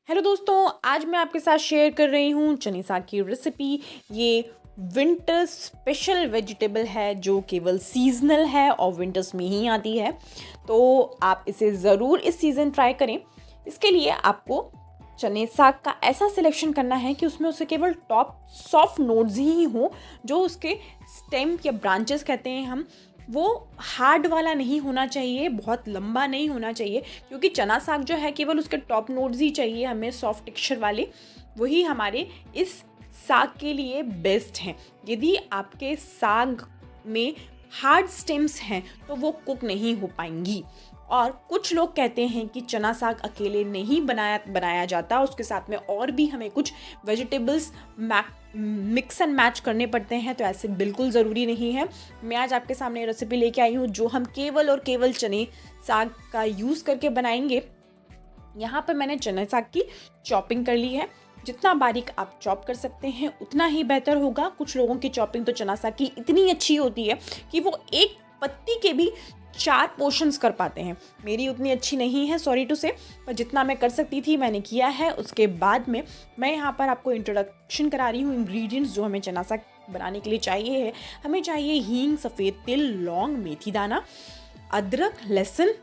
Hello दोस्तों, आज मैं आपके साथ शेयर कर रही हूँ चने साग की रेसिपी। ये विंटर स्पेशल वेजिटेबल है जो केवल सीजनल है और विंटर्स में ही आती है। तो आप इसे ज़रूर इस सीज़न ट्राई करें। इसके लिए आपको चने साग का ऐसा सिलेक्शन करना है कि उसमें उसे केवल टॉप सॉफ्ट नोड्स ही हों, जो उसके स्टेम या ब्रांचेस कहते हैं हम, वो हार्ड वाला नहीं होना चाहिए, बहुत लंबा नहीं होना चाहिए, क्योंकि चना साग जो है केवल उसके टॉप नोड्स ही चाहिए हमें, सॉफ्ट टेक्सचर वाले। वही हमारे इस साग के लिए बेस्ट हैं। यदि आपके साग में हार्ड स्टेम्स हैं तो वो कुक नहीं हो पाएंगी। और कुछ लोग कहते हैं कि चना साग अकेले नहीं बनाया जाता, उसके साथ में और भी हमें कुछ वेजिटेबल्स मिक्स एंड मैच करने पड़ते हैं। तो ऐसे बिल्कुल ज़रूरी नहीं है। मैं आज आपके सामने रेसिपी लेके आई हूँ जो हम केवल और केवल चने साग का यूज़ करके बनाएंगे। यहाँ पर मैंने चने साग की चॉपिंग कर ली है। जितना बारीक आप चॉप कर सकते हैं उतना ही बेहतर होगा। कुछ लोगों की चॉपिंग तो चना साग की इतनी अच्छी होती है कि वो एक पत्ती के भी 4 पोर्शंस कर पाते हैं। मेरी उतनी अच्छी नहीं है, सॉरी टू से, पर जितना मैं कर सकती थी मैंने किया है। उसके बाद में मैं यहाँ पर आपको इंट्रोडक्शन करा रही हूँ इंग्रेडिएंट्स जो हमें चना साग बनाने के लिए चाहिए है। हमें चाहिए हींग, सफ़ेद तिल, लौंग, मेथी दाना, अदरक, लहसुन,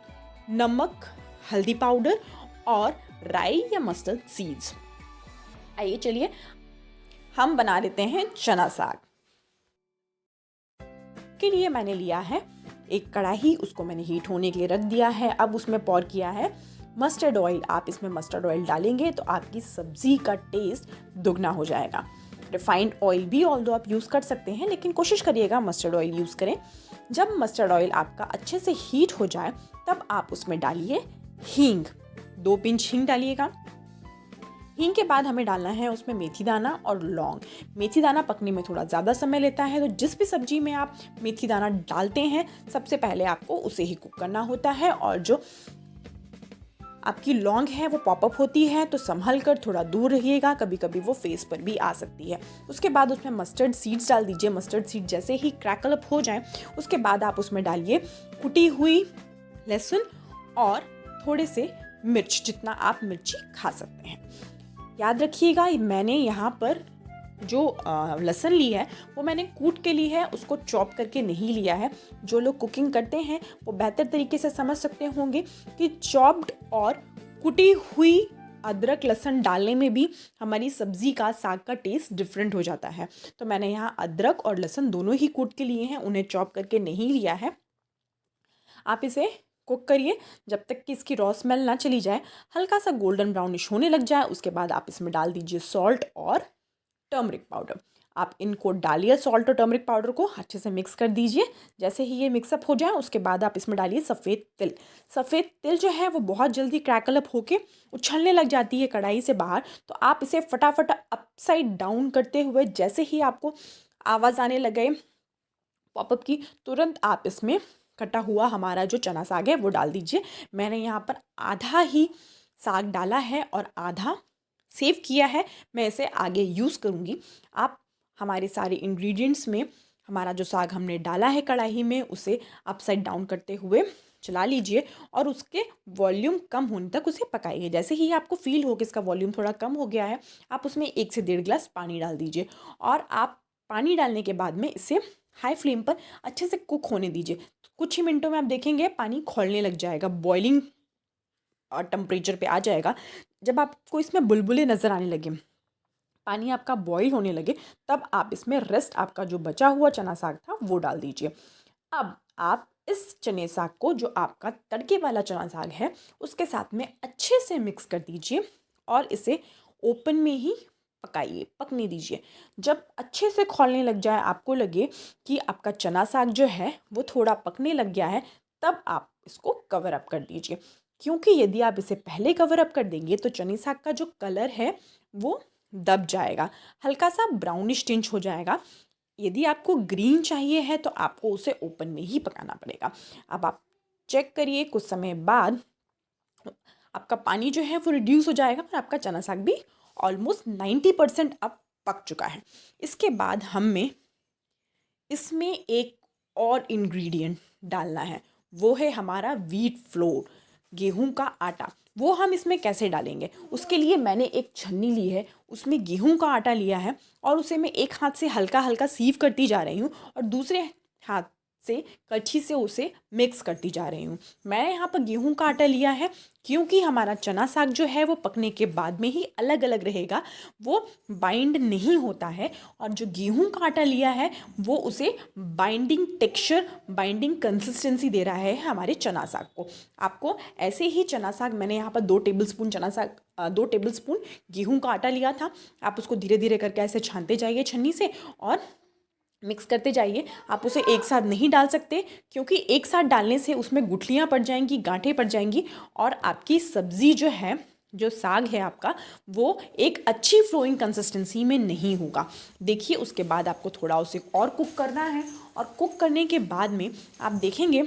नमक, हल्दी पाउडर और राई या मस्टर्ड सीड्स। आइए चलिए हम बना लेते हैं चना साग। के लिए मैंने लिया है एक कढ़ाई, उसको मैंने हीट होने के लिए रख दिया है। अब उसमें पॉर किया है मस्टर्ड ऑयल। आप इसमें मस्टर्ड ऑयल डालेंगे तो आपकी सब्जी का टेस्ट दुगना हो जाएगा। रिफाइंड ऑयल भी ऑल्दो आप यूज़ कर सकते हैं, लेकिन कोशिश करिएगा मस्टर्ड ऑयल यूज़ करें। जब मस्टर्ड ऑयल आपका अच्छे से हीट हो जाए तब आप उसमें डालिए हींग। 2 पिंच हींग डालिएगा। हींग के बाद हमें डालना है उसमें मेथी दाना और लौंग। मेथी दाना पकने में थोड़ा ज़्यादा समय लेता है, तो जिस भी सब्जी में आप मेथी दाना डालते हैं सबसे पहले आपको उसे ही कुक करना होता है। और जो आपकी लौंग है वो पॉपअप होती है तो संभल कर थोड़ा दूर रहिएगा, कभी कभी वो फेस पर भी आ सकती है। उसके बाद उसमें मस्टर्ड सीड्स डाल दीजिए। मस्टर्ड सीड जैसे ही क्रैकल अप हो जाए उसके बाद आप उसमें डालिए कुटी हुई लहसुन और थोड़े से मिर्च, जितना आप मिर्ची खा सकते हैं। याद रखिएगा मैंने यहाँ पर जो लहसुन ली है वो मैंने कूट के ली है, उसको चॉप करके नहीं लिया है। जो लोग कुकिंग करते हैं वो बेहतर तरीके से समझ सकते होंगे कि चॉप्ड और कुटी हुई अदरक लहसुन डालने में भी हमारी सब्जी का, साग का टेस्ट डिफरेंट हो जाता है। तो मैंने यहाँ अदरक और लहसुन दोनों ही कूट के लिए हैं, उन्हें चॉप करके नहीं लिया है। आप इसे कुक करिए जब तक कि इसकी रॉ स्मेल ना चली जाए, हल्का सा गोल्डन ब्राउनिश होने लग जाए। उसके बाद आप इसमें डाल दीजिए सॉल्ट और टर्मरिक पाउडर। आप इनको डालिए, सॉल्ट और टर्मरिक पाउडर को अच्छे से मिक्स कर दीजिए। जैसे ही ये मिक्सअप हो जाए उसके बाद आप इसमें डालिए सफ़ेद तिल। सफ़ेद तिल जो है वो बहुत जल्दी क्रैकल अप होके उछलने लग जाती है कढ़ाई से बाहर, तो आप इसे फटाफट अपसाइड डाउन करते हुए जैसे ही आपको आवाज़ आने लगे पॉपअप की, तुरंत आप इसमें कटा हुआ हमारा जो चना साग है वो डाल दीजिए। मैंने यहाँ पर आधा ही साग डाला है और आधा सेव किया है, मैं इसे आगे यूज़ करूँगी। आप हमारे सारे इंग्रेडिएंट्स में हमारा जो साग हमने डाला है कढ़ाई में उसे अपसाइड डाउन करते हुए चला लीजिए और उसके वॉल्यूम कम होने तक उसे पकाइए। जैसे ही आपको फील हो कि इसका वॉल्यूम थोड़ा कम हो गया है, आप उसमें 1 से 1.5 गिलास पानी डाल दीजिए। और आप पानी डालने के बाद में इसे हाई फ्लेम पर अच्छे से कुक होने दीजिए। कुछ ही मिनटों में आप देखेंगे पानी खौलने लग जाएगा, बॉइलिंग टेम्परेचर पे आ जाएगा। जब आपको इसमें बुलबुले नज़र आने लगे, पानी आपका बॉईल होने लगे, तब आप इसमें रेस्ट आपका जो बचा हुआ चना साग था वो डाल दीजिए। अब आप इस चने साग को, जो आपका तड़के वाला चना साग है, उसके साथ में अच्छे से मिक्स कर दीजिए और इसे ओपन में ही पकाइए, पकने दीजिए। जब अच्छे से खौलने लग जाए, आपको लगे कि आपका चना साग जो है वो थोड़ा पकने लग गया है, तब आप इसको कवर अप कर दीजिए। क्योंकि यदि आप इसे पहले कवर अप कर देंगे तो चने साग का जो कलर है वो दब जाएगा, हल्का सा ब्राउनिश टिंच हो जाएगा। यदि आपको ग्रीन चाहिए है तो आपको उसे ओपन में ही पकाना पड़ेगा। अब आप चेक करिए, कुछ समय बाद आपका पानी जो है वो रिड्यूस हो जाएगा और आपका चना साग भी ऑलमोस्ट 90% अब पक चुका है। इसके बाद हमें इसमें एक और इंग्रेडिएंट डालना है, वो है हमारा व्हीट फ्लोर, गेहूं का आटा। वो हम इसमें कैसे डालेंगे, उसके लिए मैंने एक छन्नी ली है, उसमें गेहूं का आटा लिया है और उसे मैं एक हाथ से हल्का हल्का सीव करती जा रही हूँ और दूसरे हाथ से कच्छी से उसे मिक्स करती जा रही हूँ। मैंने यहाँ पर गेहूं का आटा लिया है क्योंकि हमारा चना साग जो है वो पकने के बाद में ही अलग अलग रहेगा, वो बाइंड नहीं होता है। और जो गेहूं का आटा लिया है वो उसे बाइंडिंग टेक्सचर, बाइंडिंग कंसिस्टेंसी दे रहा है हमारे चना साग को। आपको ऐसे ही चना साग, मैंने यहाँ पर 2 टेबलस्पून चना साग 2 टेबलस्पून गेहूं का आटा लिया था। आप उसको धीरे धीरे करके ऐसे छानते जाइए छन्नी से और मिक्स करते जाइए। आप उसे एक साथ नहीं डाल सकते क्योंकि एक साथ डालने से उसमें गुठलियाँ पड़ जाएंगी, गांठें पड़ जाएंगी और आपकी सब्ज़ी जो है, जो साग है आपका, वो एक अच्छी फ्लोइंग कंसिस्टेंसी में नहीं होगा। देखिए उसके बाद आपको थोड़ा उसे और कुक करना है और कुक करने के बाद में आप देखेंगे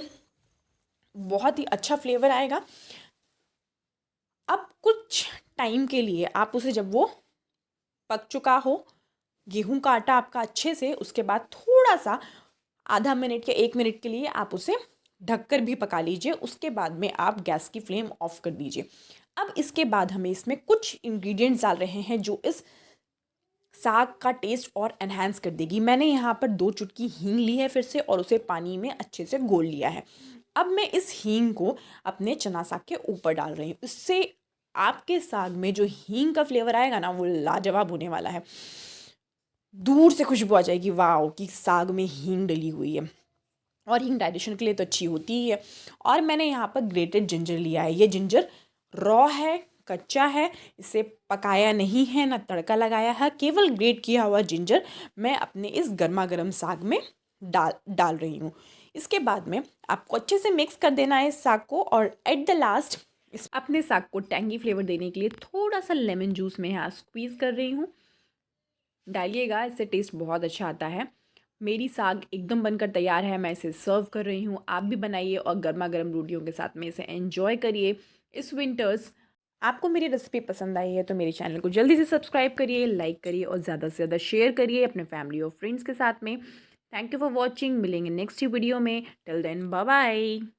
बहुत ही अच्छा फ्लेवर आएगा। अब कुछ टाइम के लिए आप उसे, जब वो पक चुका हो गेहूं का आटा आपका अच्छे से, उसके बाद थोड़ा सा आधा मिनट या 1 मिनट के लिए आप उसे ढककर भी पका लीजिए। उसके बाद में आप गैस की फ्लेम ऑफ कर दीजिए। अब इसके बाद हमें इसमें कुछ इंग्रेडिएंट्स डाल रहे हैं जो इस साग का टेस्ट और एनहांस कर देगी। मैंने यहाँ पर 2 चुटकी हींग ली है फिर से और उसे पानी में अच्छे से घोल लिया है। अब मैं इस हींग को अपने चना साग के ऊपर डाल रही हूँ। इससे आपके साग में जो हींग का फ्लेवर आएगा ना, वो लाजवाब होने वाला है। दूर से खुशबू आ जाएगी, वाह, कि साग में हींग डली हुई है। और हींग डाइजेशन के लिए तो अच्छी होती ही है। और मैंने यहाँ पर ग्रेटेड जिंजर लिया है। ये जिंजर रॉ है, कच्चा है, इसे पकाया नहीं है ना तड़का लगाया है, केवल ग्रेट किया हुआ जिंजर मैं अपने इस गर्मा गर्म साग में डाल रही हूँ। इसके बाद में आपको अच्छे से मिक्स कर देना है इस साग को और एट द लास्ट इस अपने साग को टैंगी फ्लेवर देने के लिए थोड़ा सा लेमन जूस में यहाँ स्क्वीज़ कर रही हूँ। डालिएगा, इससे टेस्ट बहुत अच्छा आता है। मेरी साग एकदम बनकर तैयार है, मैं इसे सर्व कर रही हूँ। आप भी बनाइए और गर्मा गर्म रोटियों के साथ में इसे एंजॉय करिए इस विंटर्स। आपको मेरी रेसिपी पसंद आई है तो मेरे चैनल को जल्दी से सब्सक्राइब करिए, लाइक करिए और ज़्यादा से ज़्यादा शेयर करिए अपने फैमिली और फ्रेंड्स के साथ में। Thank you for watching. मिलेंगे नेक्स्ट वीडियो में। Till then bye bye.